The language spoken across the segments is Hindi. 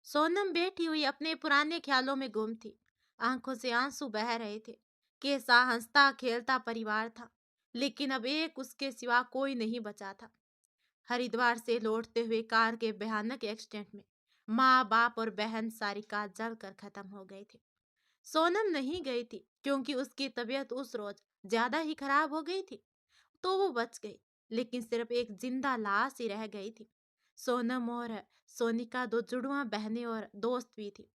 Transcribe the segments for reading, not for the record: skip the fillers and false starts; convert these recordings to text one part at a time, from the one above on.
सोनम बैठी हुई अपने पुराने ख्यालों में गुम थी। आंखों से आंसू बह रहे थे। कैसा हंसता खेलता परिवार था, लेकिन अब एक उसके सिवा कोई नहीं बचा था। हरिद्वार से लौटते हुए कार के भयानक एक्सीडेंट में माँ बाप और बहन सारिका जलकर खत्म हो गए थे। सोनम नहीं गई थी क्योंकि उसकी तबीयत उस रोज ज्यादा ही खराब हो गई थी, तो वो बच गई, लेकिन सिर्फ एक जिंदा लाश ही रह गई थी। सोनम और सोनिका दो जुड़वा बहनें और दोस्त भी थी।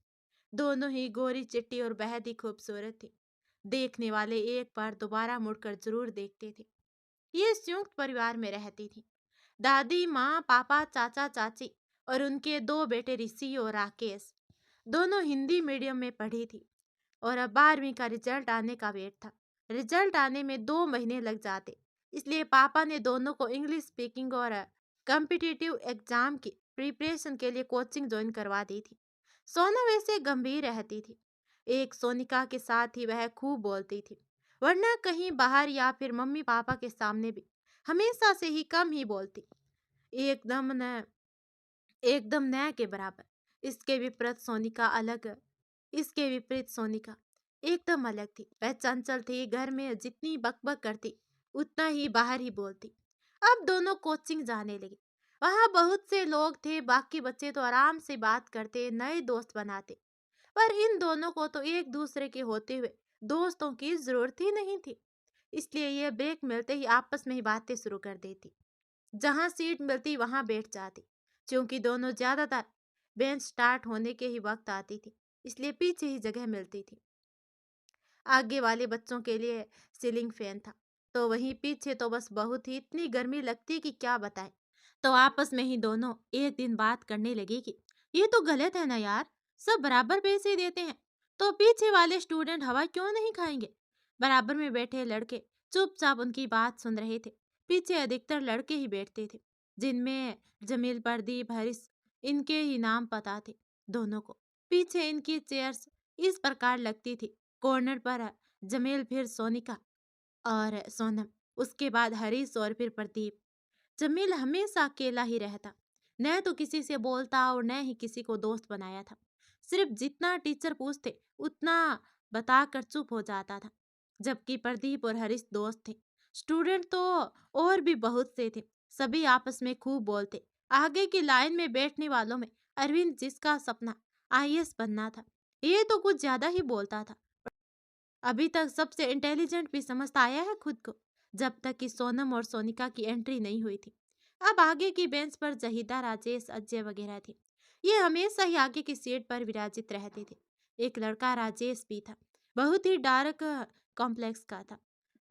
दोनों ही गोरी चिट्टी और बेहद ही खूबसूरत थी। देखने वाले एक बार दोबारा मुड़कर जरूर देखते थे। ये संयुक्त परिवार में रहती थी। दादी माँ पापा चाचा चाची और उनके दो बेटे ऋषि और राकेश। दोनों हिंदी मीडियम में पढ़ी थी और अब 12वीं का रिजल्ट आने का वेट था। रिजल्ट आने में 2 महीने लग जाते, इसलिए पापा ने दोनों को इंग्लिश स्पीकिंग और कॉम्पिटिटिव एग्जाम की प्रिपरेशन के लिए कोचिंग ज्वाइन करवा दी थी। सोना वैसे गंभीर रहती थी। एक सोनिका के साथ ही वह खूब बोलती थी, वरना कहीं बाहर या फिर मम्मी पापा के सामने भी हमेशा से ही कम ही बोलती। एकदम न एकदम नया के बराबर। इसके विपरीत सोनिका अलग इसके विपरीत सोनिका एकदम अलग थी। वह चंचल थी, घर में जितनी बकबक करती उतना ही बाहर ही बोलती। अब दोनों कोचिंग जाने लगे। वहां बहुत से लोग थे, बाकी बच्चे तो आराम से बात करते, नए दोस्त बनाते। पर इन दोनों को तो एक दूसरे के होते हुए दोस्तों की जरूरत ही नहीं थी, इसलिए ये ब्रेक मिलते ही आपस में ही बातें शुरू कर देती। जहां सीट मिलती वहां बैठ जाती, क्योंकि दोनों ज्यादातर बेंच स्टार्ट होने के ही वक्त आती थी, इसलिए पीछे ही जगह मिलती थी। आगे वाले बच्चों के लिए सीलिंग फैन था, तो वहीं पीछे तो बस बहुत ही इतनी गर्मी लगती कि क्या बताएं। तो आपस में ही दोनों एक दिन बात करने लगी कि ये तो गलत है ना यार, सब बराबर पैसे देते हैं, तो पीछे वाले स्टूडेंट हवा क्यों नहीं खाएंगे। बराबर में बैठे लड़के चुपचाप उनकी बात सुन रहे थे। पीछे अधिकतर लड़के ही बैठते थे, जिनमें जमील, प्रदीप, हरीश, इनके ही नाम पता थे दोनों को। पीछे इनकी चेयर्स इस प्रकार लगती थी, कॉर्नर पर जमील, फिर सोनिका और सोनम, उसके बाद हरीश और फिर प्रदीप। जमील हमेशा अकेला ही रहता, न तो किसी से बोलता और न ही किसी को दोस्त बनाया था। सिर्फ जितना टीचर पूछते उतना बताकर चुप हो जाता था। जबकि प्रदीप और हरीश दोस्त थे। स्टूडेंट तो और भी बहुत से थे, सभी आपस में खूब बोलते। आगे की लाइन में बैठने वालों में अरविंद, जिसका सपना आईएएस बनना था, ये तो कुछ ज्यादा ही बोलता था। अभी तक सबसे इंटेलिजेंट भी समझता आया है खुद को, जब तक कि सोनम और सोनिका की एंट्री नहीं हुई थी। अब आगे की बेंच पर जहीदा, राजेश, अजय वगैरह थे। ये हमेशा ही आगे की सीट पर विराजित रहते थे। एक लड़का राजेश भी था, बहुत ही डार्क कॉम्प्लेक्स का था,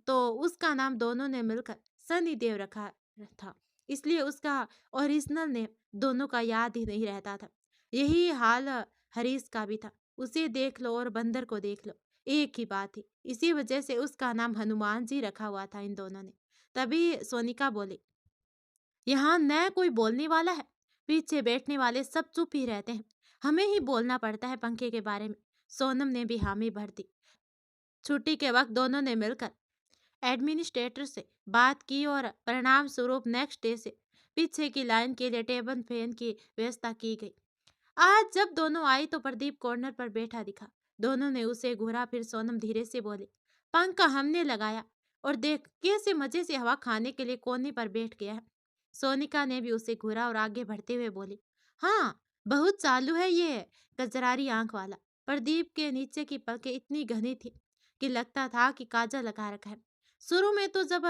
तो उसका नाम दोनों ने मिलकर सनी देव रखा था, इसलिए उसका ओरिजिनल नेम दोनों का याद ही नहीं रहता था। यही हाल हरीश का भी था। उसे देख लो और बंदर को देख लो, एक ही बात थी। इसी वजह से उसका नाम हनुमान जी रखा हुआ था इन दोनों ने। तभी सोनिका बोली, यहाँ न कोई बोलने वाला है, पीछे बैठने वाले सब चुप ही रहते हैं, हमें ही बोलना पड़ता है पंखे के बारे में। सोनम ने भी हामी भर दी। छुट्टी के वक्त दोनों ने मिलकर एडमिनिस्ट्रेटर से बात की और परिणाम स्वरूप नेक्स्ट डे से पीछे की लाइन के लिए टेबल फैन की व्यवस्था की गई। आज जब दोनों आई तो प्रदीप कॉर्नर पर बैठा दिखा। दोनों ने उसे घूरा, फिर सोनम धीरे से बोले, पंखा हमने लगाया और देख कैसे मजे से हवा खाने के लिए कोने पर बैठ गया है। सोनिका ने भी उसे घूरा और आगे बढ़ते हुए बोली, हाँ बहुत चालू है ये कजरारी आंख वाला। प्रदीप के नीचे की पलकें इतनी घनी थी कि लगता था कि काजल लगा रखा है। शुरू में तो जब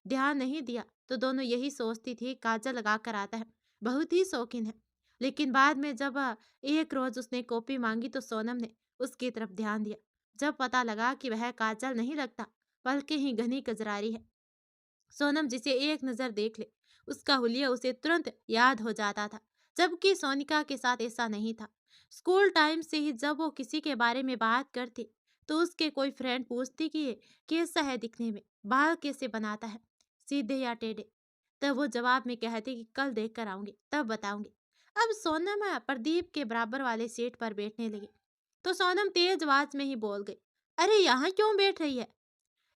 ध्यान नहीं दिया तो दोनों यही सोचती थी काजल लगा कर आता है, बहुत ही शौकीन है। लेकिन बाद में जब एक रोज उसने कॉपी मांगी तो सोनम ने उसकी तरफ ध्यान दिया। जब पता लगा कि वह काजल नहीं लगता, बल्कि ही घनी कजरारी है। सोनम जिसे एक नजर देख ले, उसका हुलिया उसे तुरंत याद हो जाता था, जबकि सोनिका के साथ ऐसा नहीं था। स्कूल टाइम से ही जब वो किसी के बारे में बात करती तो उसके कोई फ्रेंड पूछती कि कैसा है दिखने में, बाल कैसे बनाता है, सीधे या टेढ़े, तब वो जवाब में कहती कि कल देख कर आऊंगी तब बताऊंगी। अब सोनम प्रदीप के बराबर वाले सीट पर बैठने लगी, तो सोनम तेज आवाज में ही बोल गई, अरे यहाँ क्यों बैठ रही है,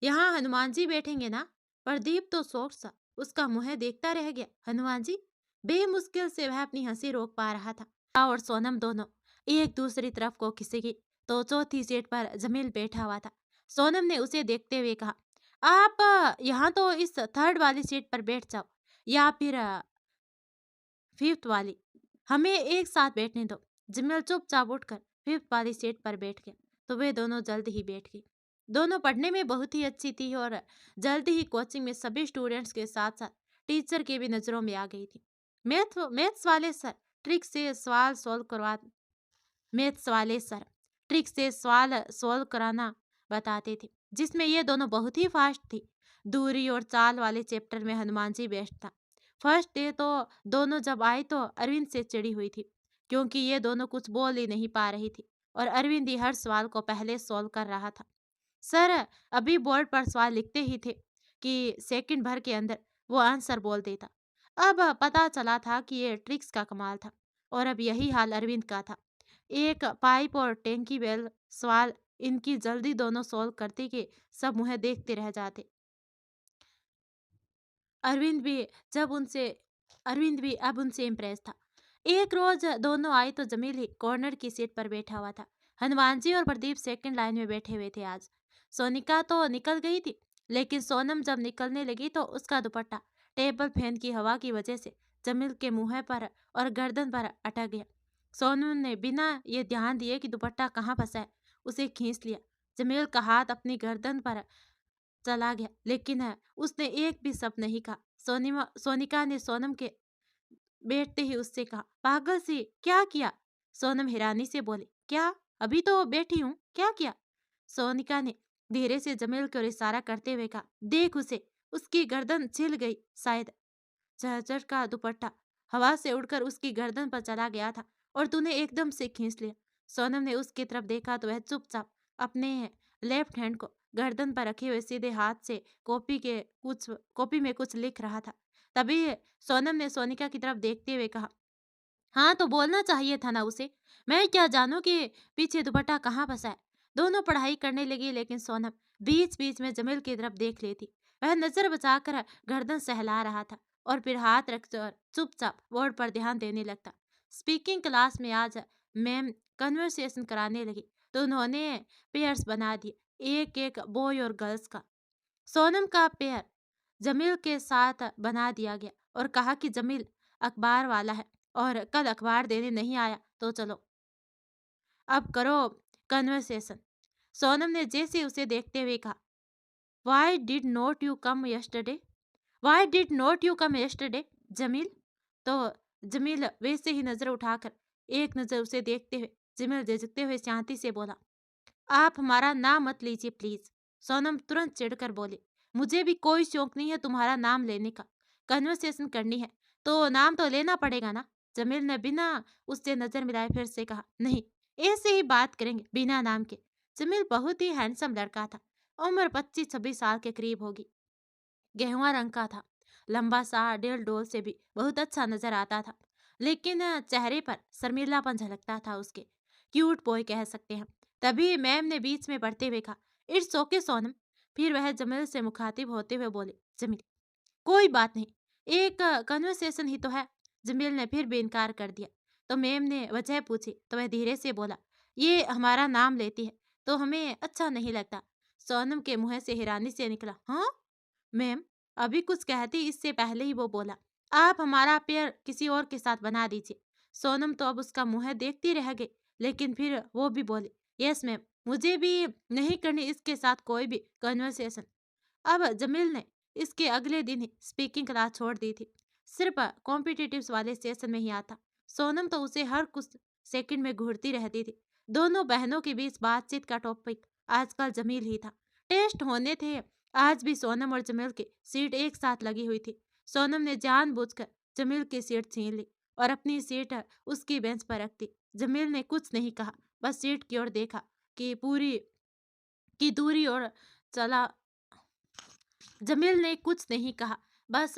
यहाँ हनुमान जी बैठेंगे ना। प्रदीप तो शौक सा उसका मुंह देखता रह गया। हनुमान जी? बेमुश्किल से वह अपनी हंसी रोक पा रहा था। और सोनम दोनों एक दूसरी तरफ को खिसकी तो चौथी सीट पर जमील बैठा हुआ था। सोनम ने उसे देखते हुए कहा, आप यहाँ तो इस थर्ड वाली सीट पर बैठ जाओ या फिर फिफ्थ वाली, हमें एक साथ बैठने दो। जमील चुपचाप उठकर फिफ्थ वाली सीट पर बैठ गया तो वे दोनों जल्द ही बैठ गए। दोनों पढ़ने में बहुत ही अच्छी थी और जल्द ही कोचिंग में सभी स्टूडेंट्स के साथ साथ टीचर की भी नजरों में आ गई थी। मैथ्स वाले सर ट्रिक से सवाल सोल्व करवा मैथ्स वाले सर ट्रिक से सवाल सोल्व कराना बताते थे, जिसमें ये दोनों बहुत ही फास्ट थी। दूरी और चाल वाले चैप्टर में हनुमान जी बेस्ट था। फर्स्ट डे तो दोनों जब आई तो अरविंद से चिड़ी हुई थी, क्योंकि ये दोनों कुछ बोल ही नहीं पा रही थी और अरविंद ही हर सवाल को पहले सोल्व कर रहा था। सर अभी बोर्ड पर सवाल लिखते ही थे कि सेकंड भर के अंदर वो आंसर बोल देता। अब पता चला था कि ये ट्रिक्स का कमाल था और अब यही हाल अरविंद का था। एक पाइप और टैंकी वेल सवाल इनकी जल्दी दोनों सोल्व करते कि सब मुझे देखते रह जाते। अरविंद भी जब उनसे अरविंद भी अब उनसे इम्प्रेस था। एक रोज दोनों आए तो जमील ही कॉर्नर की सीट पर बैठा हुआ था। हनुमान जी और प्रदीप सेकंड लाइन में बैठे हुए थे आज। सोनिका तो निकल गई थी, लेकिन सोनम जब निकलने लगी तो उसका दुपट्टा टेबल फैन की हवा की वजह से जमील के मुंह पर और गर्दन पर अटक गया। सोनम ने बिना ये ध्यान दिए कि दुपट्टा कहाँ फंसा है उसे खींच लिया। जमील का हाथ अपनी गर्दन पर चला गया, लेकिन उसने एक भी शब्द नहीं कहा। सोनिका ने सोनम के बैठते ही उससे कहा, पागल सी क्या किया? सोनम हैरानी से बोली, क्या? अभी तो बैठी हूँ, क्या किया? सोनिका ने धीरे से जमील की ओर इशारा करते हुए कहा, देख उसे, उसकी गर्दन छिल गई शायद। चहचट का दुपट्टा हवा से उड़कर उसकी गर्दन पर चला गया था और तूने एकदम से खींच लिया। सोनम ने उसकी तरफ देखा तो वह चुपचाप अपने लेफ्ट हैंड को गर्दन पर रखे हुए सीधे हाथ से कॉपी में कुछ लिख रहा था। तभी सोनम ने सोनिका की तरफ देखते हुए कहा, हाँ तो बोलना चाहिए था ना उसे, मैं क्या जानूं कि पीछे दुपट्टा कहाँ फंसा है। दोनों पढ़ाई करने लगी, लेकिन सोनम बीच बीच में जमील की तरफ देख लेती। वह नजर बचाकर गर्दन सहला रहा था और फिर हाथ रखकर चुपचाप बोर्ड पर ध्यान देने लगता। स्पीकिंग क्लास में आज मैम कन्वर्सेशन कराने लगी तो उन्होंने पेयर्स बना दिए, एक एक बॉय और गर्ल्स का। सोनम का पेयर जमील के साथ बना दिया गया और कहा कि जमील अखबार वाला है और कल अखबार देने नहीं आया तो चलो अब करो कन्वर्सेशन। सोनम ने जैसे उसे देखते हुए कहा, why did not you come yesterday? Why did not you come yesterday Jamil? तो जमील वैसे ही नजर उठाकर एक नजर उसे देखते हुए जमील झिझकते हुए शांति से बोला, आप हमारा नाम मत लीजिए प्लीज। सोनम तुरंत चिढ़कर बोली, मुझे भी कोई शौक नहीं है तुम्हारा नाम लेने का। कन्वर्सेशन करनी है तो नाम तो लेना पड़ेगा ना। जमील ने बिना उससे नजर मिलाए फिर से कहा, नहीं, ऐसे ही बात करेंगे बिना नाम के। जमील बहुत ही हैंडसम लड़का था, उम्र 25-26 साल के करीब होगी। गेहुआ रंग का था, लंबा सा डेल डोल से भी बहुत अच्छा नजर आता था, लेकिन चेहरे पर शर्मीलापन झलकता था उसके। क्यूट बॉय कह सकते हैं। तभी मैम ने बीच में बढ़ते हुए कहा, इट्स ओके सोनम। फिर वह जमील से मुखातिब होते हुए बोले, जमील कोई बात नहीं, एक कन्वर्सेशन ही तो है। जमील ने फिर भी इनकार कर दिया तो मैम ने वजह पूछी तो वह धीरे से बोला, ये हमारा नाम लेती है तो हमें अच्छा नहीं लगता। सोनम के मुंह से हैरानी से निकला, हाँ मैम? अभी कुछ कहती इससे पहले ही वो बोला, आप हमारा पेयर किसी और के साथ बना दीजिए। सोनम तो अब उसका मुंह देखती रह गई, लेकिन फिर वो भी बोली, यस मैम, मुझे भी नहीं करनी इसके साथ कोई भी कन्वर्सेशन। अब जमील ने इसके अगले दिन ही स्पीकिंग क्लास छोड़ दी थी, सिर्फ कॉम्पिटिटिव वाले सेशन में ही आता। सोनम तो उसे हर कुछ सेकंड में घूरती रहती थी। दोनों बहनों के बीच बातचीत का टॉपिक आजकल जमील ही था। टेस्ट होने थे, आज भी सोनम और जमील की सीट एक साथ लगी हुई थी। सोनम ने जानबूझकर जमील की सीट छीन ली और अपनी सीट उसकी बेंच पर रख दी। जमील ने कुछ नहीं कहा, बस सीट की ओर देखा कि पूरी की दूरी और चला जमील ने कुछ नहीं कहा, बस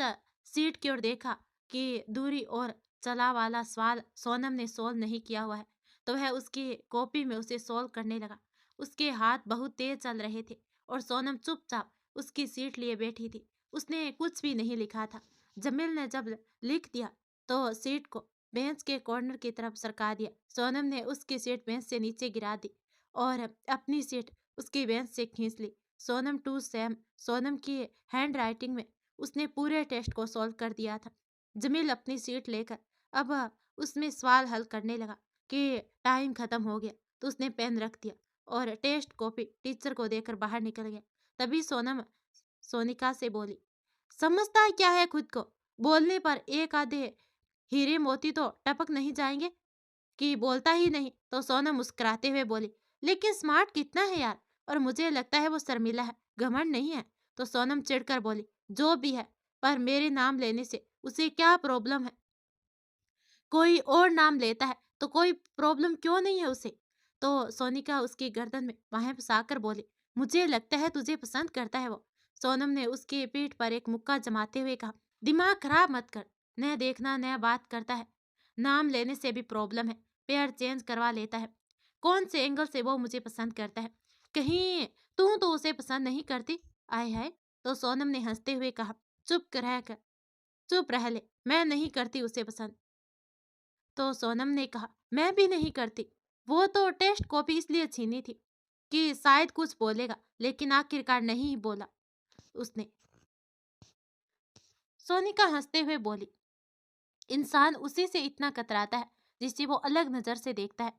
सीट की ओर देखा कि दूरी और चला वाला सवाल सोनम ने सोल्व नहीं किया हुआ है तो वह उसकी कॉपी में उसे सोल्व करने लगा। उसके हाथ बहुत तेज चल रहे थे और सोनम चुपचाप उसकी सीट लिए बैठी थी। उसने कुछ भी नहीं लिखा था। जमील ने जब लिख दिया तो सीट को बेंच के कॉर्नर की तरफ सरका दिया। सोनम ने उसकी सीट बेंच से नीचे गिरा दी और अपनी सीट उसकी बेंच से खींच ली। सोनम टू सेम, सोनम की हैंड राइटिंग में उसने पूरे टेस्ट को सॉल्व कर दिया था। जमील अपनी सीट लेकर अब उसमें सवाल हल करने लगा कि टाइम खत्म हो गया, तो उसने पेन रख दिया और टेस्ट कॉपी टीचर को देकर बाहर निकल गया। तभी सोनम सोनिका से बोली, समझता है क्या है खुद को? बोलने पर एक आधे हीरे मोती तो टपक नहीं जाएंगे कि बोलता ही नहीं? तो सोनम मुस्कुराते हुए बोली, लेकिन स्मार्ट कितना है यार, और मुझे लगता है वो शर्मिला है, घमंड नहीं है। तो सोनम चिढ़कर बोली, जो भी है, पर मेरे नाम लेने से उसे क्या प्रॉब्लम है? कोई और नाम लेता है तो कोई प्रॉब्लम क्यों नहीं है उसे? तो सोनिका उसकी गर्दन में बाहें फंसाकर बोली, मुझे लगता है तुझे पसंद करता है वो। सोनम ने उसकी पीठ पर एक मुक्का जमाते हुए कहा, दिमाग खराब मत कर, न देखना न बात करता है, नाम लेने से भी प्रॉब्लम है, पेयर चेंज करवा लेता है। कौन से एंगल से वो मुझे पसंद करता है? कहीं तू तो उसे पसंद नहीं करती? आय हाय। तो सोनम ने हंसते हुए कहा, चुप रह ले, मैं नहीं करती उसे पसंद। तो सोनम ने कहा, मैं भी नहीं करती। वो तो टेस्ट कॉपी इसलिए छीनी थी कि शायद कुछ बोलेगा, लेकिन आखिरकार नहीं बोला उसने। सोनिका हंसते हुए बोली, इंसान उसी से इतना कतराता है जिसे वो अलग नजर से देखता है।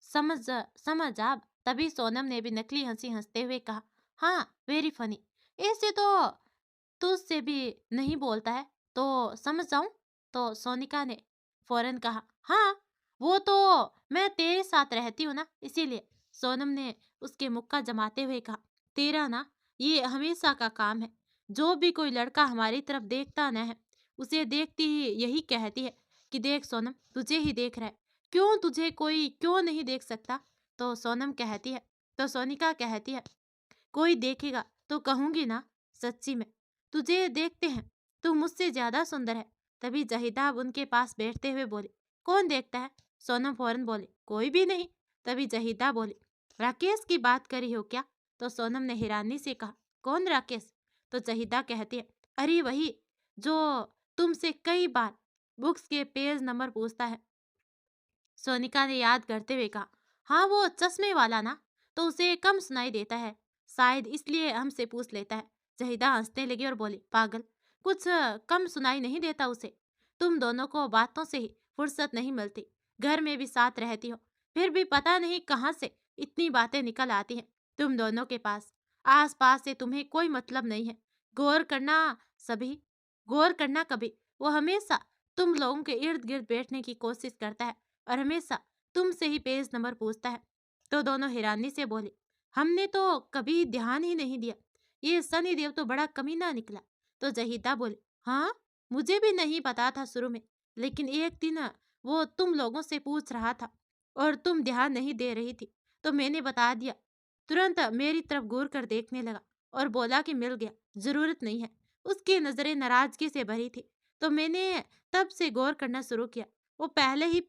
समझ समझ आप। तभी सोनम ने भी नकली हंसी हंसते हुए कहा, हाँ वेरी फनी। ऐसे तो तुझसे भी नहीं बोलता है, तो समझ जाऊं? तो सोनिका ने फौरन कहा, हाँ वो तो मैं तेरे साथ रहती हूँ ना, इसीलिए। सोनम ने उसके मुक्का जमाते हुए कहा, तेरा ना ये हमेशा का काम है। जो भी कोई लड़का हमारी तरफ देखता न है, उसे देखती ही यही कहती है कि देख सोनम, तुझे ही देख रहा है, क्यों तुझे कोई क्यों नहीं देख सकता? तो सोनम कहती है, तो सोनिका कहती है, कोई देखेगा तो कहूंगी ना, सच्ची में तुझे देखते हैं, तू मुझसे ज्यादा सुंदर है। तभी जहीदाब उनके पास बैठते हुए बोले, कौन देखता है? सोनम फौरन बोले, कोई भी नहीं। तभी जहीदा बोली, राकेश की बात करी हो क्या? तो सोनम ने हैरानी से कहा, कौन राकेश? तो जहीदा कहती है, अरे वही जो तुमसे कई बार बुक्स के पेज नंबर पूछता है। सोनिका ने याद करते हुए कहा, हाँ वो चश्मे वाला ना, तो उसे कम सुनाई देता है, शायद इसलिए हमसे पूछ लेता है। जहीदा हंसने लगी और बोली, पागल, कुछ कम सुनाई नहीं देता उसे। तुम दोनों को बातों से ही फुर्सत नहीं मिलती, घर में भी साथ रहती हो, फिर भी पता नहीं कहाँ से इतनी बातें निकल आती हैं तुम दोनों के पास। आस पास से तुम्हें कोई मतलब नहीं है। गौर करना सभी गौर करना कभी, वो हमेशा तुम लोगों के इर्द गिर्द बैठने की कोशिश करता है और हमेशा तुमसे ही पेज नंबर पूछता है। तो दोनों हैरानी से बोले, हमने तो कभी ध्यान ही नहीं दिया, ये सनी देव तो बड़ा कमीना निकला। तो जहीदा बोले, हाँ मुझे भी नहीं पता था शुरू में, लेकिन एक दिन वो तुम लोगों से पूछ रहा था और तुम ध्यान नहीं दे रही थी, तो मैंने बता दिया। तुरंत मेरी तरफ घूर कर देखने लगा और बोला कि मिल गया, जरूरत नहीं है। उसकी नजरें नाराजगी से भरी थी, तो मैंने तब से गौर करना शुरू किया। वो पहले ही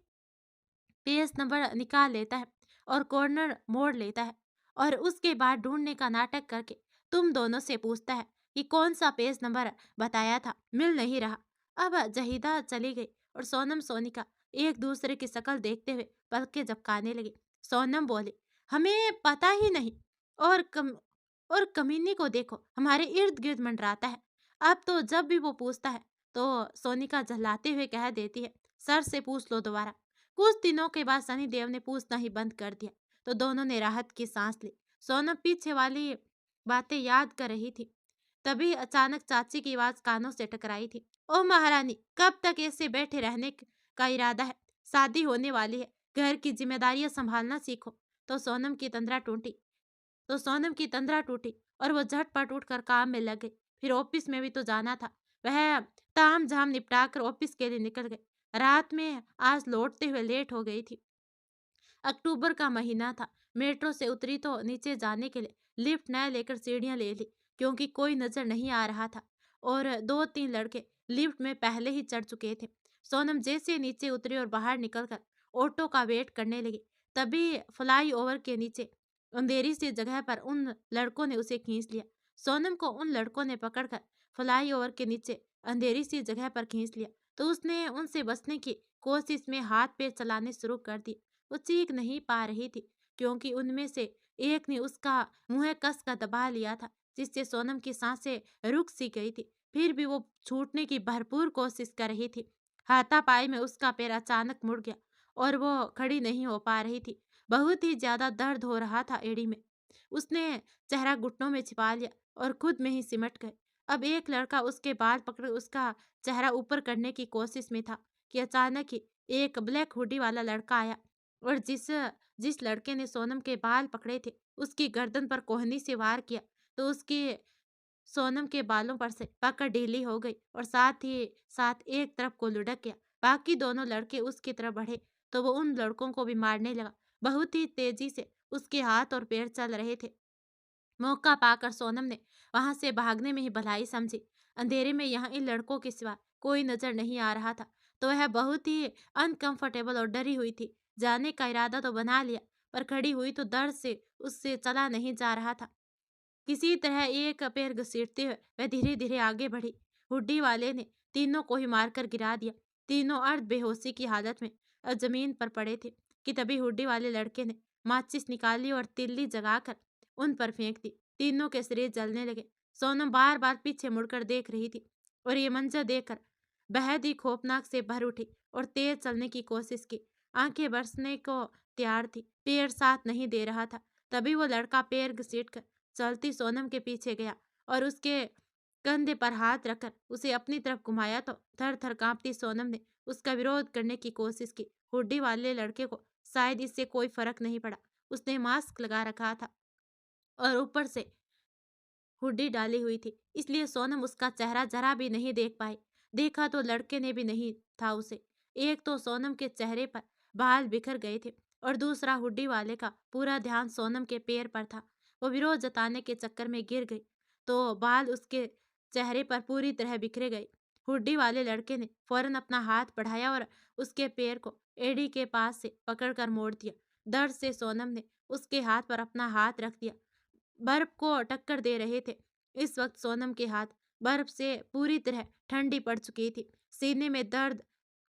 पेज नंबर निकाल लेता है और कॉर्नर मोड़ लेता है और उसके बाद ढूंढने का नाटक करके तुम दोनों से पूछता है कि कौन सा पेज नंबर बताया था, मिल नहीं रहा। अब जहीदा चली गई और सोनम सोनिका एक दूसरे की शक्ल देखते हुए पलकें झपकाने लगी। सोनम बोली, हमें पता ही नहीं, और कमीनी को देखो हमारे इर्द गिर्द मंडराता है। अब तो जब भी वो पूछता है तो सोनिका झल्लाते हुए कह देती है, सर से पूछ लो दोबारा। कुछ दिनों के बाद सनी देव ने पूछना ही बंद कर दिया, तो दोनों ने राहत की सांस ली। सोनम पीछे वाली बातें याद कर रही थी, तभी अचानक चाची की आवाज कानों से टकराई थी, ओ महारानी, कब तक ऐसे बैठे रहने का इरादा है? शादी होने वाली है, घर की जिम्मेदारियां संभालना सीखो। तो सोनम की तंद्रा टूटी और वो झटपट उठकर काम में लग गई। फिर ऑफिस में भी तो जाना था। वह ताम झाम निपटा कर ऑफिस के लिए निकल गई। रात में आज लौटते हुए लेट हो गई थी। अक्टूबर का महीना था। मेट्रो से उतरी तो नीचे जाने के लिए लिफ्ट न लेकर सीढ़ियां ले ली, क्योंकि कोई नजर नहीं आ रहा था और दो तीन लड़के लिफ्ट में पहले ही चढ़ चुके थे। सोनम जैसे नीचे उतरी और बाहर निकलकर ऑटो का वेट करने लगी, तभी फ्लाई ओवर के नीचे अंधेरी सी जगह पर उन लड़कों ने उसे खींच लिया। सोनम को उन लड़कों ने पकड़कर फ्लाई ओवर के नीचे अंधेरी सी जगह पर खींच लिया, तो उसने उनसे बचने की कोशिश में हाथ पैर चलाने शुरू कर दिए। वो चीख नहीं पा रही थी क्योंकि उनमें से एक ने उसका मुंह कस कर दबा लिया था, जिससे सोनम की सांसें रुक सी गई थी। फिर भी वो छूटने की भरपूर कोशिश कर रही थी। हाथापाई में उसका पैर अचानक मुड़ गया और वो खड़ी नहीं हो पा रही थी। बहुत ही ज्यादा दर्द हो रहा था एड़ी में। उसने चेहरा घुटनों में छिपा लिया और खुद में ही सिमट गए। अब एक लड़का उसके बाल पकड़ उसका चेहरा ऊपर करने की कोशिश में था कि अचानक ही एक ब्लैक हुडी वाला लड़का आया और जिस जिस लड़के ने सोनम के बाल पकड़े थे, उसकी गर्दन पर कोहनी से वार किया तो उसकी सोनम के बालों पर से पकड़ ढीली हो गई और साथ ही साथ एक तरफ को लुढ़क गया। बाकी दोनों लड़के उसकी तरफ बढ़े तो वो उन लड़कों को भी मारने लगा। बहुत ही तेजी से उसके हाथ और पैर चल रहे थे। मौका पाकर सोनम ने वहां से भागने में ही भलाई समझी। अंधेरे में यहाँ इन लड़कों के सिवा कोई नजर नहीं आ रहा था, तो वह बहुत ही अनकंफर्टेबल और डरी हुई थी। जाने का इरादा तो बना लिया, पर खड़ी हुई तो दर्द से उससे चला नहीं जा रहा था। किसी तरह एक पैर घसीटते हुए वह धीरे धीरे आगे बढ़ी। हुड्डी वाले ने तीनों को ही मारकर गिरा दिया। तीनों अर्ध बेहोशी की हालत में जमीन पर पड़े थे कि तभी हुड्डी वाले लड़के ने माचिस निकाली और तिल्ली जगाकर उन पर फेंक दी। तीनों के शरीर जलने लगे। सोनम बार बार पीछे मुड़कर देख रही थी और ये मंजर देखकर बेहद ही खौफनाक से भर उठी और तेज चलने की कोशिश की। आंखें बरसने को तैयार थी, पैर साथ नहीं दे रहा था। तभी वो लड़का पैर घसीट कर चलती सोनम के पीछे गया और उसके कंधे पर हाथ रखकर उसे अपनी तरफ घुमाया तो थर थर कांपती सोनम ने उसका विरोध करने की कोशिश की। हुड्डी वाले लड़के को शायद इससे कोई फर्क नहीं पड़ा। उसने मास्क लगा रखा था और ऊपर से हुड्डी डाली हुई थी, इसलिए सोनम उसका चेहरा जरा भी नहीं देख पाई। देखा तो लड़के ने भी नहीं था उसे। एक तो सोनम के चेहरे पर बाल बिखर गए थे और दूसरा हुड्डी वाले का पूरा ध्यान सोनम के पैर पर था। वो विरोध जताने के चक्कर में गिर गई तो बाल उसके चेहरे पर पूरी तरह बिखरे गए। हुड्डी वाले लड़के ने फौरन अपना हाथ बढ़ाया और उसके पैर को एड़ी के पास से पकड़कर मोड़ दिया। दर्द से सोनम ने उसके हाथ पर अपना हाथ रख दिया। बर्फ को टक्कर दे रहे थे। इस वक्त सोनम के हाथ बर्फ से पूरी तरह ठंडी पड़ चुकी थी। सीने में दर्द,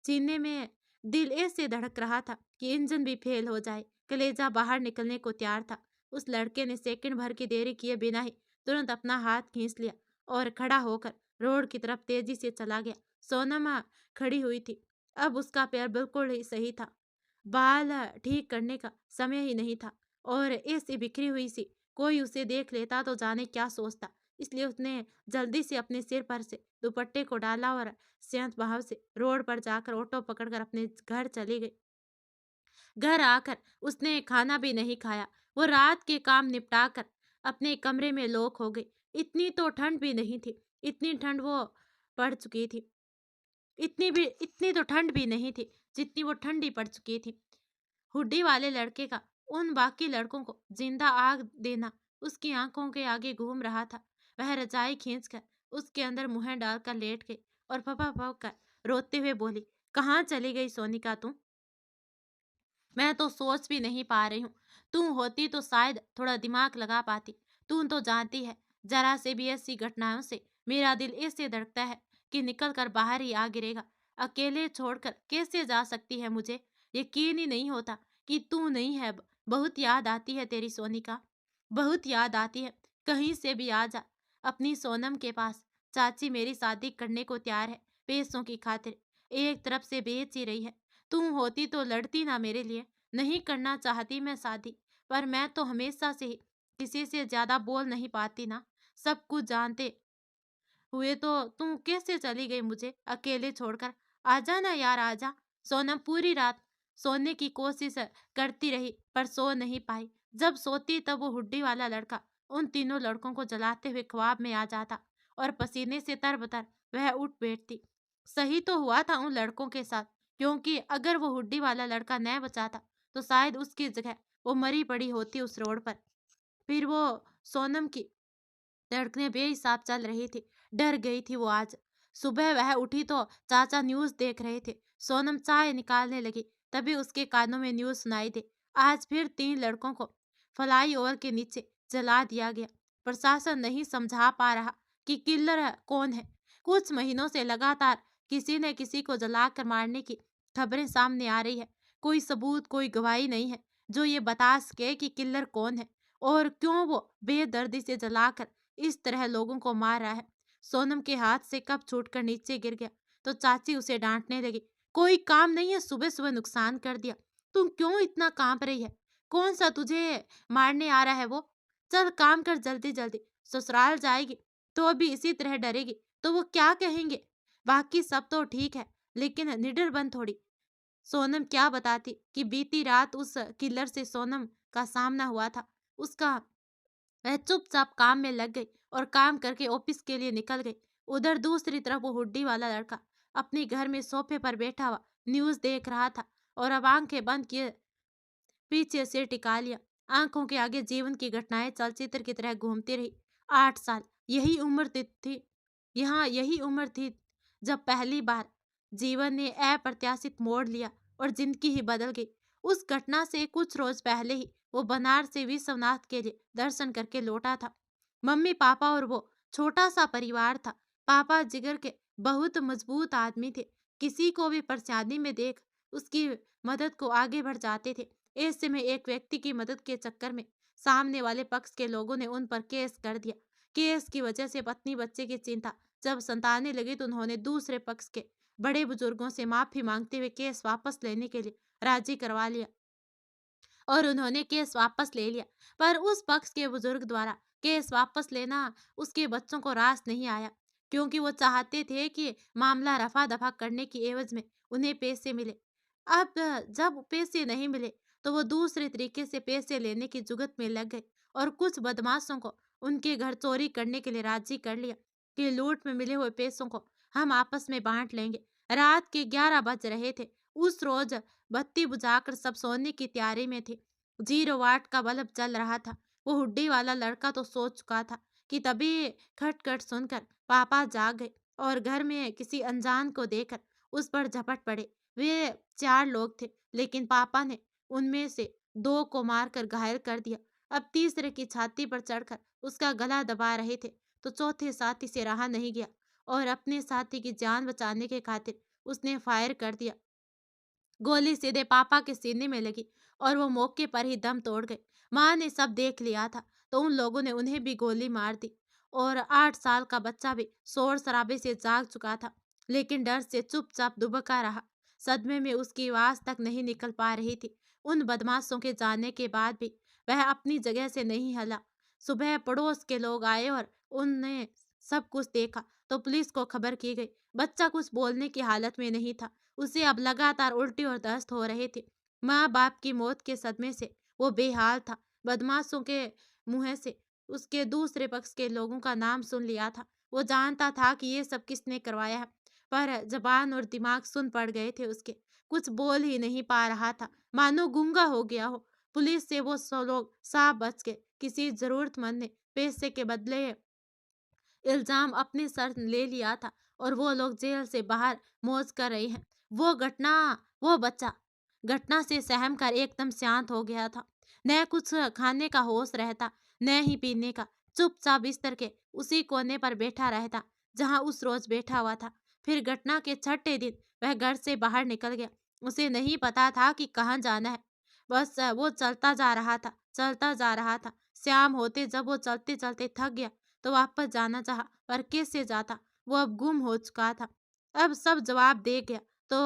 सीने में दिल ऐसे धड़क रहा था कि इंजन भी फेल हो जाए। कलेजा बाहर निकलने को तैयार था। उस लड़के ने सेकंड भर की देरी किए बिना ही तुरंत अपना हाथ खींच लिया और खड़ा होकर रोड की तरफ तेजी से चला गया। सोनम खड़ी हुई थी। अब उसका पैर बिल्कुल ही सही था। बाल ठीक करने का समय ही नहीं था और ऐसी बिखरी हुई सी कोई उसे देख लेता तो जाने क्या सोचता। इसलिए उसने जल्दी से अपने सिर पर से दुपट्टे को डाला और शांत भाव से रोड पर जाकर ऑटो पकड़कर अपने घर चली गई। घर आकर उसने खाना भी नहीं खाया। वो रात के काम निपटाकर अपने कमरे में लोक हो गई। इतनी तो ठंड भी नहीं थी। इतनी ठंड वो पड़ चुकी थी। इतनी तो ठंड भी नहीं थी जितनी वो ठंडी पड़ चुकी थी। हुड्डी वाले लड़के का उन बाकी लड़कों को जिंदा आग देना उसकी आंखों के आगे घूम रहा था। वह रजाई खींचकर उसके अंदर मुंह डालकर लेट गई और फपा फप कर रोते हुए बोली, कहाँ चली गई सोनिका तुम? मैं तो सोच भी नहीं पा रही हूँ। तू होती तो शायद थोड़ा दिमाग लगा पाती। तू तो जानती है, जरा से भी ऐसी घटनाओं से मेरा दिल ऐसे धड़कता है कि निकल कर बाहर ही आ गिरेगा। अकेले छोड़कर कैसे जा सकती है मुझे? यकीन ही नहीं होता कि तू नहीं है अब। बहुत याद आती है तेरी सोनिका। बहुत याद आती है। कहीं से भी आ जा अपनी सोनम के पास। चाची मेरी शादी करने को तैयार है, पैसों की खातिर। एक तरफ से बेच ही रही है। तू होती तो लड़ती ना मेरे लिए। नहीं करना चाहती मैं शादी, पर मैं तो हमेशा से ही किसी से ज्यादा बोल नहीं पाती ना। सब कुछ जानते हुए तो तू कैसे चली गई मुझे अकेले छोड़कर? आजा ना यार आजा। सोनम पूरी रात सोने की कोशिश करती रही पर सो नहीं पाई। जब सोती तब वो हुड्डी वाला लड़का उन तीनों लड़कों को जलाते हुए ख्वाब में आ जाता और पसीने से तरबतर वह उठ बैठती। सही तो हुआ था उन लड़कों के साथ, क्योंकि अगर वो हुड्डी वाला लड़का न बचाता तो शायद उसकी जगह वो मरी पड़ी होती उस रोड पर। फिर वो सोनम की धड़कनें बेहिसाब चल रही थी। डर गई थी वो आज। सुबह वह उठी तो चाचा न्यूज़ देख रहे थे। सोनम चाय निकालने लगी, तभी उसके कानों में न्यूज़ सुनाई दे। आज फिर 3 लड़कों को फ्लाईओवर के नीचे जला दिया गया। प्रशासन नहीं समझा पा रहा कि किलर कौन है। कुछ महीनों से लगातार किसी न किसी को जलाकर मारने की खबरें सामने आ रही है, कोई सबूत, कोई गवाही नहीं है जो ये बता सके कि किलर कौन है और क्यों वो बेदर्दी से जलाकर इस तरह लोगों को मार रहा है। सोनम के हाथ से कप छूटकर नीचे गिर गया तो चाची उसे डांटने लगी, कोई काम नहीं है, सुबह सुबह नुकसान कर दिया। तुम क्यों इतना कांप रही है? कौन सा तुझे मारने आ रहा है वो? चल काम कर जल्दी जल्दी, ससुराल जाएगी तो अभी इसी तरह डरेगी तो वो क्या कहेंगे? बाकी सब तो ठीक है, लेकिन निडर बन थोड़ी। सोनम क्या बताती कि बीती रात उस किलर से सोनम का सामना हुआ था। उसका वह चुपचाप काम में लग गई और काम करके ऑफिस के लिए निकल गई। उधर दूसरी तरफ वो हुड्डी वाला लड़का अपने घर में सोफे पर बैठा हुआ न्यूज देख रहा था और अब आंखें बंद किए पीछे से टिका लिया। आंखों के आगे जीवन की घटनाएं चलचित्र की तरह घूमती रही। 8 साल, यही उम्र थी जब पहली बार जीवन ने अप्रत्याशित मोड़ लिया और जिंदगी ही बदल गई। उस घटना से कुछ रोज पहले ही वो बनारस से विश्वनाथ के लिए दर्शन करके लौटा था। मम्मी पापा और वो छोटा सा परिवार था। पापा जिगर के बहुत मजबूत आदमी थे। किसी को भी परेशानी में देख उसकी मदद को आगे बढ़ जाते थे। ऐसे में एक व्यक्ति की मदद के चक्कर में सामने वाले पक्ष के लोगों ने उन पर केस कर दिया। केस की वजह से पत्नी बच्चे की चिंता जब संताने लगी तो उन्होंने दूसरे पक्ष के बड़े बुजुर्गों से माफी मांगते हुए केस वापस लेने के लिए राजी करवा लिया और उन्होंने केस वापस ले लिया। पर उस पक्ष के बुजुर्ग द्वारा केस वापस लेना उसके बच्चों को रास नहीं आया, क्योंकि वो चाहते थे कि मामला रफा दफा करने की एवज में उन्हें पैसे मिले। अब जब पैसे नहीं मिले तो वो दूसरे तरीके से पैसे लेने की जुगत में लग गए और कुछ बदमाशों को उनके घर चोरी करने के लिए राजी कर लिया कि लूट में मिले हुए पैसों को हम आपस में बांट लेंगे। रात के 11 बज रहे थे। उस रोज बत्ती बुझाकर सब सोने की तैयारी में थे। 0 वाट का बल्ब जल रहा था। वो हुड्डी वाला लड़का तो सो चुका था कि तभी खटखट सुनकर पापा जाग गए और घर में किसी अनजान को देखकर उस पर झपट पड़े। वे 4 लोग थे, लेकिन पापा ने उनमें से 2 को मारकर घायल कर दिया। अब तीसरे की छाती पर चढ़कर उसका गला दबा रहे थे, तो चौथे साथी से रहा नहीं गया और अपने साथी की जान बचाने के खातिर उसने फायर कर दिया। गोली सीधे पापा के सीने में लगी और वो मौके पर ही दम तोड़ गए। माँ ने सब देख लिया था, तो उन लोगों ने उन्हें भी गोली मार दी और 8 साल का बच्चा भी शोर शराबे से जाग चुका था, लेकिन डर से चुपचाप दुबका रहा। सदमे में उसकी आवाज तक नहीं निकल पा रही थी। उन बदमाशों के जाने के बाद भी वह अपनी जगह से नहीं हिला। सुबह पड़ोस के लोग आए और उनने सब कुछ देखा तो पुलिस को खबर की गई। बच्चा कुछ बोलने की हालत में नहीं था। उसे अब लगातार उल्टी और दस्त हो रहे थे। माँ बाप की मौत के सदमे से वो बेहाल था। बदमाशों के मुंह से उसके दूसरे पक्ष के लोगों का नाम सुन लिया था। वो जानता था कि ये सब किसने करवाया है, पर जबान और दिमाग सुन पड़ गए थे उसके। कुछ बोल ही नहीं पा रहा था, मानो गूंगा हो गया हो। पुलिस से वो सौ लोग साफ बच गए। किसी जरूरतमंद ने पैसे के बदले इल्जाम अपने सर ले लिया था और वो लोग जेल से बाहर मौज कर रहे हैं। वो घटना वो बच्चा घटना से सहम कर एकदम शांत हो गया था। न कुछ खाने का होश रहता, न ही पीने का। चुपचाप बिस्तर के उसी कोने पर बैठा रहता जहां उस रोज बैठा हुआ था। फिर घटना के छठे दिन वह घर से बाहर निकल गया। उसे नहीं पता था कि कहाँ जाना है। बस वो चलता जा रहा था, चलता जा रहा था। शाम होते जब वो चलते चलते थक गया तो वापस जाना चाहा, पर कैसे जाता? वो अब गुम हो चुका था। अब सब जवाब दे गया तो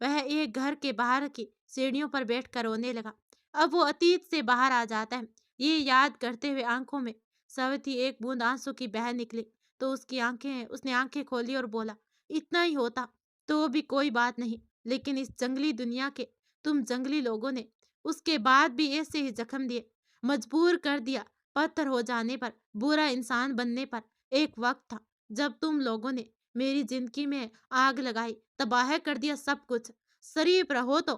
वह एक घर के बाहर की सीढ़ियों पर बैठकर रोने लगा। अब वो अतीत से बाहर आ जाता है। ये याद करते हुए आंखों में सवती एक बूंद आंसू की बह निकली तो उसने आंखें खोली और बोला, इतना ही होता तो भी कोई बात नहीं, लेकिन इस जंगली दुनिया के तुम जंगली लोगों ने उसके बाद भी ऐसे ही जख्म दिए, मजबूर कर दिया। पत्थर हो जाने पर, बुरा इंसान बनने पर। एक वक्त था जब तुम लोगों ने मेरी जिंदगी में आग लगाई, तबाह कर दिया सब कुछ। शरीफ रहो तो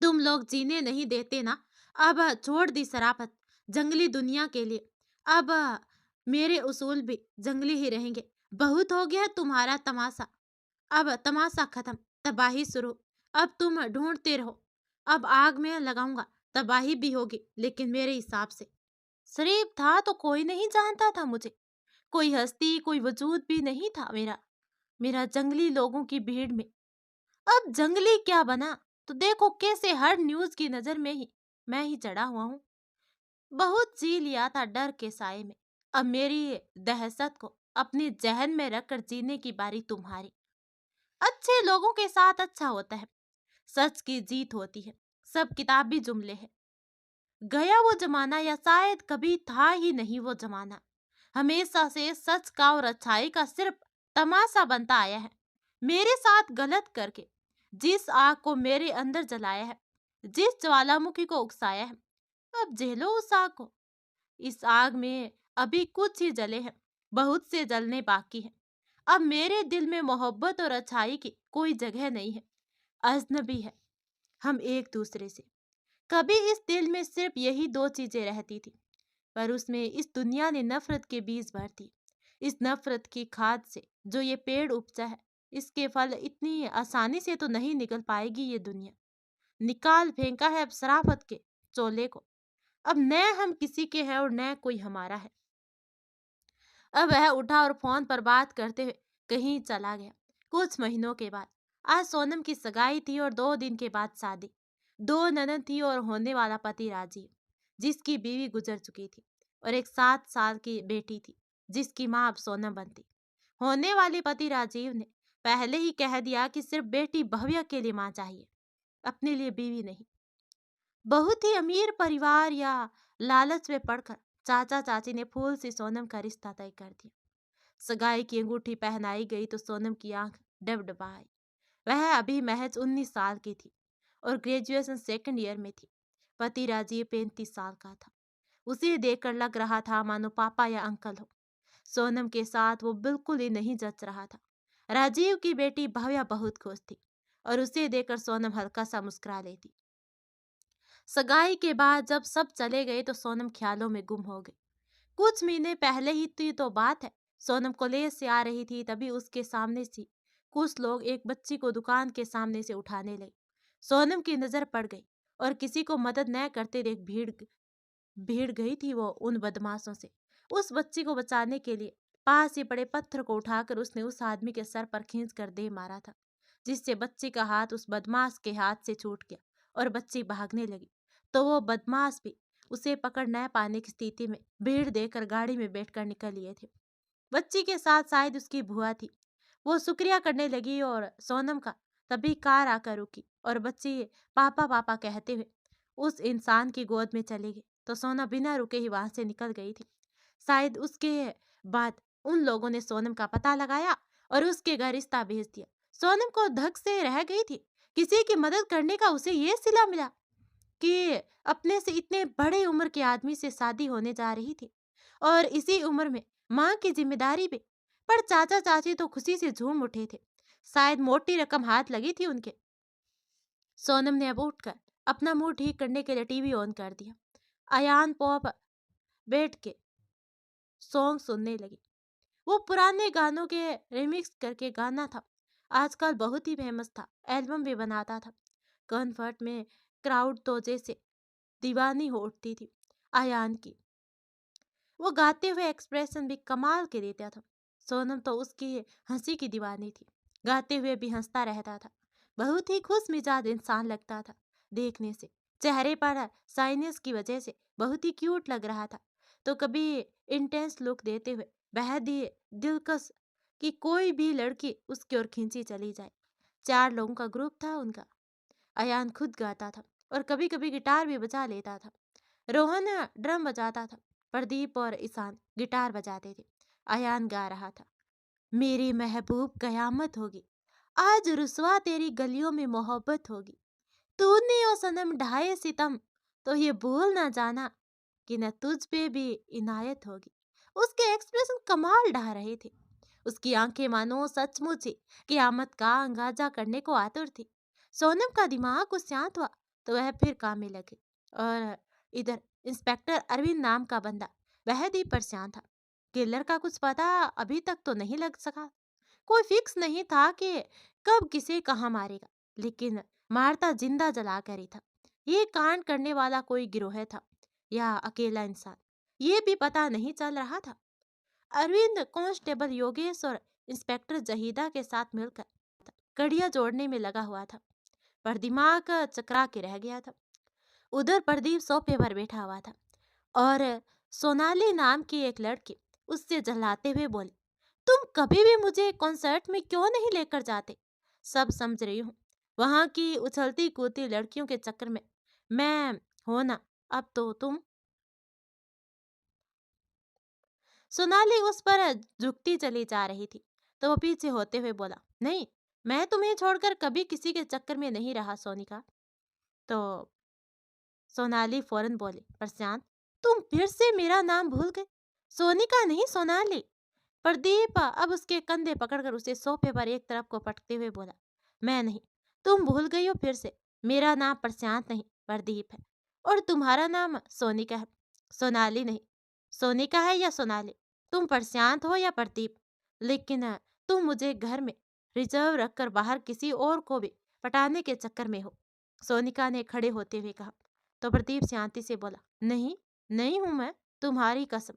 तुम लोग जीने नहीं देते ना। अब छोड़ दी शराफत जंगली दुनिया के लिए। अब मेरे उसूल भी जंगली ही रहेंगे। बहुत हो गया तुम्हारा तमाशा। अब तमाशा खत्म, तबाही शुरू। अब तुम ढूंढते रहो। अब आग में लगाऊंगा, तबाही भी होगी, लेकिन मेरे हिसाब से। शरीफ था तो कोई नहीं जानता था मुझे। कोई हस्ती, कोई वजूद भी नहीं था मेरा मेरा जंगली लोगों की भीड़ में। अब जंगली क्या बना, तो देखो कैसे हर न्यूज की नजर में ही मैं ही चढ़ा हुआ हूँ। बहुत जी लिया था डर के साए में, अब मेरी दहशत को अपने जहन में रखकर जीने की बारी तुम्हारी। अच्छे लोगों के साथ अच्छा होता है, सच की जीत होती है, सब किताबी जुमले हैं। गया वो जमाना, या शायद कभी था ही नहीं वो जमाना, हमेशा से सच का और अच्छाई का सिर्फ तमाशा बनता आया है। मेरे साथ गलत करके जिस आग को मेरे अंदर जलाया है, जिस ज्वालामुखी को उकसाया है, अब झेलो उस आग को। इस आग में अभी कुछ ही जले हैं, बहुत से जलने बाकी हैं। अब मेरे दिल में मोहब्बत और अच्छाई की कोई जगह नहीं है, अजनबी है हम एक दूसरे से। कभी इस दिल में सिर्फ यही दो चीजें रहती थी, पर उसमें इस दुनिया ने नफरत के बीज भर दिए। इस नफरत की खाद से जो ये पेड़ उपजा है, इसके फल इतनी आसानी से तो नहीं निकल पाएगी ये दुनिया। निकाल फेंका है अब शराफत के चोले को, अब न हम किसी के हैं और न कोई हमारा है। अब वह उठा और फोन पर बात करते हुए कहीं चला गया। कुछ महीनों के बाद आज सोनम की सगाई थी और 2 दिन के बाद शादी। 2 ननद थी और होने वाला पति राजीव, जिसकी बीवी गुजर चुकी थी, और एक 7 साल की बेटी थी जिसकी माँ अब सोनम बनती। होने वाले पति राजीव ने पहले ही कह दिया कि सिर्फ बेटी भव्य के लिए माँ चाहिए, अपने लिए बीवी नहीं। बहुत ही अमीर परिवार या लालच में पड़कर चाचा चाची ने फूल से सोनम का रिश्ता तय कर दिया। सगाई की अंगूठी पहनाई गई तो सोनम की आंख डबडबा आई। वह अभी महज 19 साल की थी और ग्रेजुएशन सेकंड ईयर में थी। पति राजीव 35 साल का था। उसे देखकर लग रहा था मानो पापा या अंकल हो। सोनम के साथ वो बिल्कुल ही नहीं जच रहा था। राजीव की बेटी भव्या बहुत खुश थी और उसे देखकर सोनम हल्का सा मुस्कुरा लेती। सगाई के बाद जब सब चले गए तो सोनम ख्यालों में गुम हो गई। कुछ महीने पहले ही तो बात है, सोनम कॉलेज से आ रही थी, तभी उसके सामने से कुछ लोग एक बच्ची को दुकान के सामने से उठाने लगे। सोनम की नजर पड़ गई और किसी को मदद न करते देख भीड़ भीड़ गई थी वो उन बदमाशों से। उस बच्ची को बचाने के लिए पास ही पड़े पत्थर को उठाकर उसने उस आदमी के सर पर खींच कर दे मारा था, जिससे बच्ची का हाथ उस बदमाश के हाथ से छूट गया और बच्ची भागने लगी। तो वो बदमाश भी उसे पकड़ न पाने की स्थिति में भीड़ देकर गाड़ी में बैठकर निकल लिए थे। बच्ची के साथ शायद उसकी बुआ थी। वो शुक्रिया करने लगी और सोनम का तभी कार आकर रुकी और बच्ची पापा पापा कहते हुए उस इंसान की गोद में चली गई। तो सोना बिना रुके ही वहां से निकल गई थी। शायद उसके बाद उन लोगों ने सोनम का पता लगाया और उसके घर रिश्ता भेज दिया। सोनम को धक से रह गई थी, किसी की मदद करने का उसे ये सिला मिला कि अपने से इतने बड़े उम्र के आदमी से शादी होने जा रही थी, और इसी उम्र में माँ की जिम्मेदारी भी। पर चाचा चाची तो खुशी से झूम उठे थे, शायद मोटी रकम हाथ लगी थी उनके। सोनम ने अब उठकर अपना मुंह ठीक करने के लिए टीवी ऑन कर दिया। अयान पॉप बैठ के सॉन्ग सुनने लगी। वो पुराने गानों के रिमिक्स करके गाना था, आजकल बहुत ही फेमस था, एल्बम भी बनाता था। कन्फर्ट में क्राउड तो जैसे दीवानी हो उठती थी अयान की। वो गाते हुए एक्सप्रेशन भी कमाल के देता था। सोनम तो उसकी हंसी की दीवानी थी, गाते हुए भी हंसता रहता था। बहुत ही खुश मिजाज इंसान लगता था देखने से। चेहरे पर साइनेस की वजह से बहुत ही क्यूट लग रहा था। तो कभी इंटेंस लुक देते हुए बेहद ही दिलकश कि कोई भी लड़की उसकी ओर खींची चली जाए। 4 लोगों का ग्रुप था उनका। अयान खुद गाता था और कभी कभी गिटार भी बजा लेता था। रोहन ड्रम बजाता था, प्रदीप और ईशान गिटार बजाते थे। अयान गा रहा था, मेरी महबूब कयामत होगी, आज रुसवा तेरी गलियों में मोहब्बत होगी। तूने ओ सनम ढाए सितम, तो ये भूल ना जाना कि न तुझ पे भी इनायत होगी। उसके एक्सप्रेशन कमाल ढा रहे थे। उसकी आंखें मानो सचमुच ही कियामत का अंगाजा करने को आतुर थी। सोनम का दिमाग कुछ शांत हुआ तो वह फिर काम में लगे। और इधर इंस्पेक्टर अरविंद नाम का बंदा बेहद ही परेशान था। किलर का कुछ पता अभी तक तो नहीं लग सका। कोई फिक्स नहीं था कि कब किसे कहाँ मारेगा, लेकिन मारता जिंदा जला कर ही था। ये कांड करने वाला कोई गिरोह था या अकेला इंसान, ये भी पता नहीं चल रहा था। अरविंद कांस्टेबल योगेश और इंस्पेक्टर जहीदा के साथ मिलकर कड़ियाँ जोड़ने में लगा हुआ था, पर दिमाग चकरा के रह गया था। उधर प्रदीप सोफे पर बैठा हुआ था और सोनाली नाम की एक लड़की उससे जलाते हुए बोली, तुम कभी भी मुझे कॉन्सर्ट में क्यों नहीं लेकर जाते? सब समझ रही हूँ, वहां की उछलती कूदती लड़कियों के चक्कर में मैं हो ना। अब तो तुम। सोनाली उस पर झुकती चली जा रही थी, तो वो पीछे होते हुए बोला, नहीं, मैं तुम्हें छोड़कर कभी किसी के चक्कर में नहीं रहा सोनिका। तो सोनाली फौरन बोली, प्रशांत, तुम फिर से मेरा नाम भूल गए? सोनिका नहीं, सोनाली। प्रदीप अब उसके कंधे पकड़कर उसे सोफे पर एक तरफ को पटकते हुए बोला, मैं नहीं, तुम भूल गई हो फिर से। मेरा नाम प्रशांत नहीं, प्रदीप है। और तुम्हारा नाम सोनिका है, सोनाली नहीं। सोनिका है या सोनाली, तुम प्रशांत हो या प्रदीप, लेकिन तुम मुझे घर में रिजर्व रखकर बाहर किसी और को भी पटाने के चक्कर में हो। सोनिका ने खड़े होते हुए कहा। तो प्रदीप शांति से बोला, नहीं, नहीं हूं मैं, तुम्हारी कसम।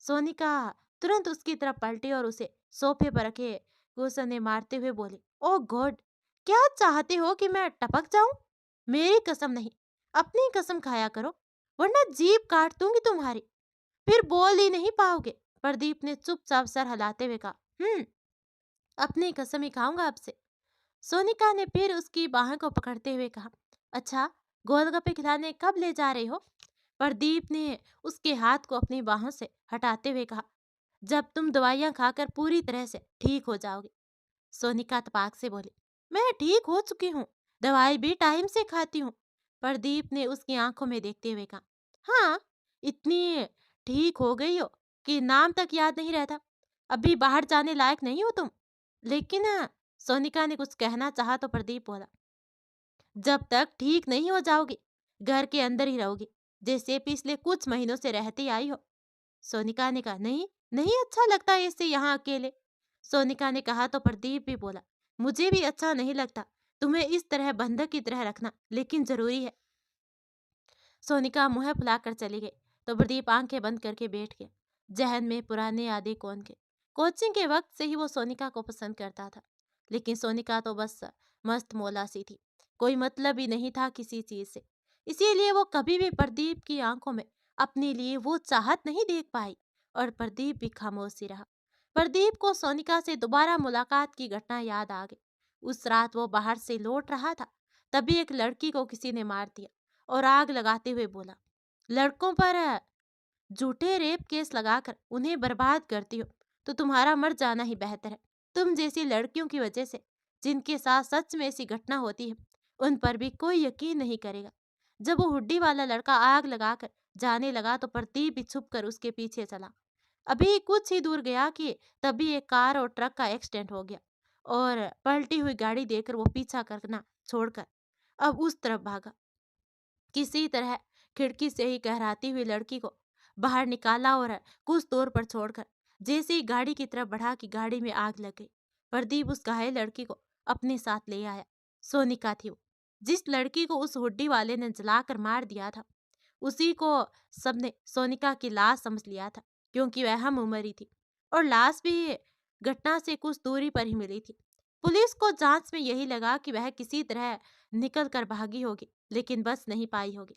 सोनिका तुरंत उसकी तरफ पलटी और उसे सोफे पर रखे घूंसने मारते हुए बोली, ओ गॉड, क्या चाहते हो कि मैं टपक जाऊं? मेरी कसम नहीं, अपनी कसम खाया करो, वरना जीभ काट दूंगी तुम्हारी, फिर बोल ही नहीं पाओगे। प्रदीप ने चुपचाप सर हिलाते हुए कहा, अपनी कसम ही खाऊंगा आपसे। सोनिका ने फिर उसकी बाहों को पकड़ते हुए कहा, अच्छा, गोलगप्पे खिलाने कब ले जा रहे हो? प्रदीप ने उसके हाथ को अपनी बाहों से हटाते हुए कहा, जब तुम दवाइयां खाकर पूरी तरह से ठीक हो जाओगे। सोनिका तपाक से बोली, मैं ठीक हो चुकी हूँ, दवाई भी टाइम से खाती हूँ। प्रदीप ने उसकी आंखों में देखते हुए कहा, हाँ, इतनी ठीक हो गई हो कि नाम तक याद नहीं रहता। अभी बाहर जाने लायक नहीं हो तुम। लेकिन सोनिका ने कुछ कहना चाहा तो प्रदीप बोला, जब तक ठीक नहीं हो जाओगी, घर के अंदर ही रहोगी, जैसे पिछले कुछ महीनों से रहती आई हो। सोनिका ने कहा, नहीं, नहीं अच्छा लगता ऐसे यहाँ अकेले। सोनिका ने कहा तो प्रदीप भी बोला, मुझे भी अच्छा नहीं लगता तुम्हें इस तरह बंधक की तरह रखना, लेकिन जरूरी है। सोनिका मुंह फुलाकर चली गई तो प्रदीप आंखें बंद करके बैठ गया। जहन में पुराने यादें कौन के। कोचिंग के वक्त से ही वो सोनिका को पसंद करता था, लेकिन सोनिका तो बस मस्त मौला सी थी, कोई मतलब ही नहीं था किसी चीज से। इसीलिए वो कभी भी प्रदीप की आंखों में अपने लिए वो चाहत नहीं देख पाई और प्रदीप भी खामोश ही रहा। प्रदीप को सोनिका से दोबारा मुलाकात की घटना याद आ गई। उस रात वो बाहर से लौट रहा था, तभी एक लड़की को किसी ने मार दिया और आग लगाते हुए बोला, लड़कों पर झूठे रेप केस लगाकर उन्हें बर्बाद करती हो तो तुम्हारा मर जाना ही बेहतर है। तुम जैसी लड़कियों की वजह से जिनके साथ सच में ऐसी घटना होती है, उन पर भी कोई यकीन नहीं करेगा। जब वो हुड्डी वाला लड़का आग लगाकर जाने लगा तो प्रदीप भी छुप कर उसके पीछे चला। अभी कुछ ही दूर गया कि तभी एक कार और ट्रक का एक्सीडेंट हो गया और पलटी हुई गाड़ी देखकर वो पीछा करना छोड़कर अब उस तरफ भागा। किसी तरह खिड़की से ही कहराती हुई लड़की को बाहर निकाला और कुछ दूर पर छोड़कर जैसे ही गाड़ी की तरफ बढ़ा कि गाड़ी में आग लग गई। प्रदीप उस घायल लड़की को अपने साथ ले आया। सोनिका थी वो, जिस लड़की को उस हुड्डी वाले ने जलाकर मार दिया था। उसी को सबने सोनिका की लाश समझ लिया था, क्योंकि वह हम उम्र ही थी और लाश भी घटना से कुछ दूरी पर ही मिली थी। पुलिस को जांच में यही लगा कि वह किसी तरह निकल कर भागी होगी, लेकिन बस नहीं पाई होगी।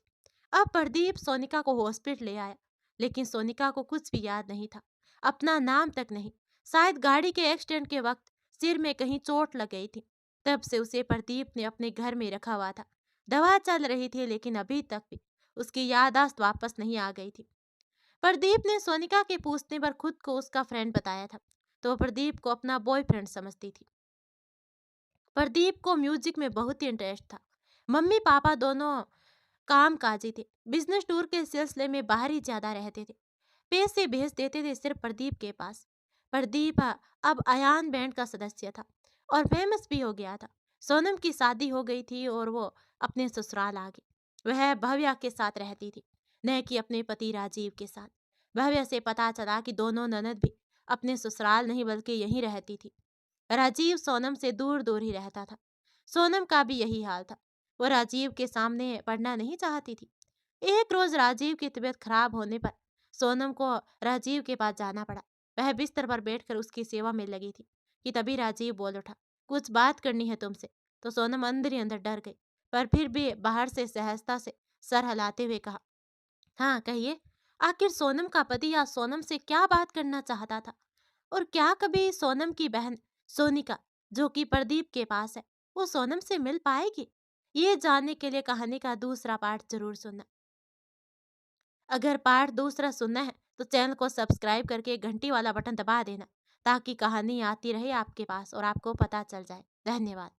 अब प्रदीप सोनिका को हॉस्पिटल ले आया, लेकिन सोनिका को कुछ भी याद नहीं था, अपना नाम तक नहीं। शायद गाड़ी के एक्सीडेंट के वक्त सिर में कहीं चोट लग गई थी, तब से उसे प्रदीप ने अपने घर में रखा हुआ था। दवा चल रही थी, लेकिन अभी तक भी उसकी याददाश्त वापस नहीं आ गई थी। प्रदीप ने सोनिका के पूछने पर खुद को उसका फ्रेंड बताया था, तो प्रदीप को अपना बॉयफ्रेंड समझती थी। प्रदीप को म्यूजिक में बहुत ही इंटरेस्ट था। मम्मी पापा दोनों काम काजी थे, बिजनेस टूर के सिलसिले में बाहर ही ज्यादा रहते थे। पैसे भेज देते थे सिर्फ प्रदीप के पास। प्रदीप अब अयान बैंड का सदस्य था और फेमस भी हो गया था। सोनम की शादी हो गई थी और वो अपने ससुराल आ गई। वह भव्या के साथ रहती थी, न कि अपने पति राजीव के साथ। भव्या से पता चला कि दोनों ननद भी अपने ससुराल नहीं बल्कि यहीं रहती थी। राजीव सोनम से दूर दूर ही रहता था। सोनम का भी यही हाल था, वो राजीव के सामने पढ़ना नहीं चाहती थी। एक रोज राजीव की तबीयत खराब होने पर सोनम को राजीव के पास जाना पड़ा। वह बिस्तर पर बैठकर उसकी सेवा में लगी थी कि तभी राजीव बोल उठा, कुछ बात करनी है तुमसे। तो सोनम अंदर ही अंदर डर गई, पर फिर भी बाहर से सहजता से सर हिलाते हुए कहा, हाँ कहिए। आखिर सोनम का पति या सोनम से क्या बात करना चाहता था? और क्या कभी सोनम की बहन सोनिका, जो कि प्रदीप के पास है, वो सोनम से मिल पाएगी? ये जानने के लिए कहानी का दूसरा पार्ट जरूर सुनना। अगर पार्ट दूसरा सुनना है तो चैनल को सब्सक्राइब करके घंटी वाला बटन दबा देना, ताकि कहानी आती रहे आपके पास और आपको पता चल जाए। धन्यवाद।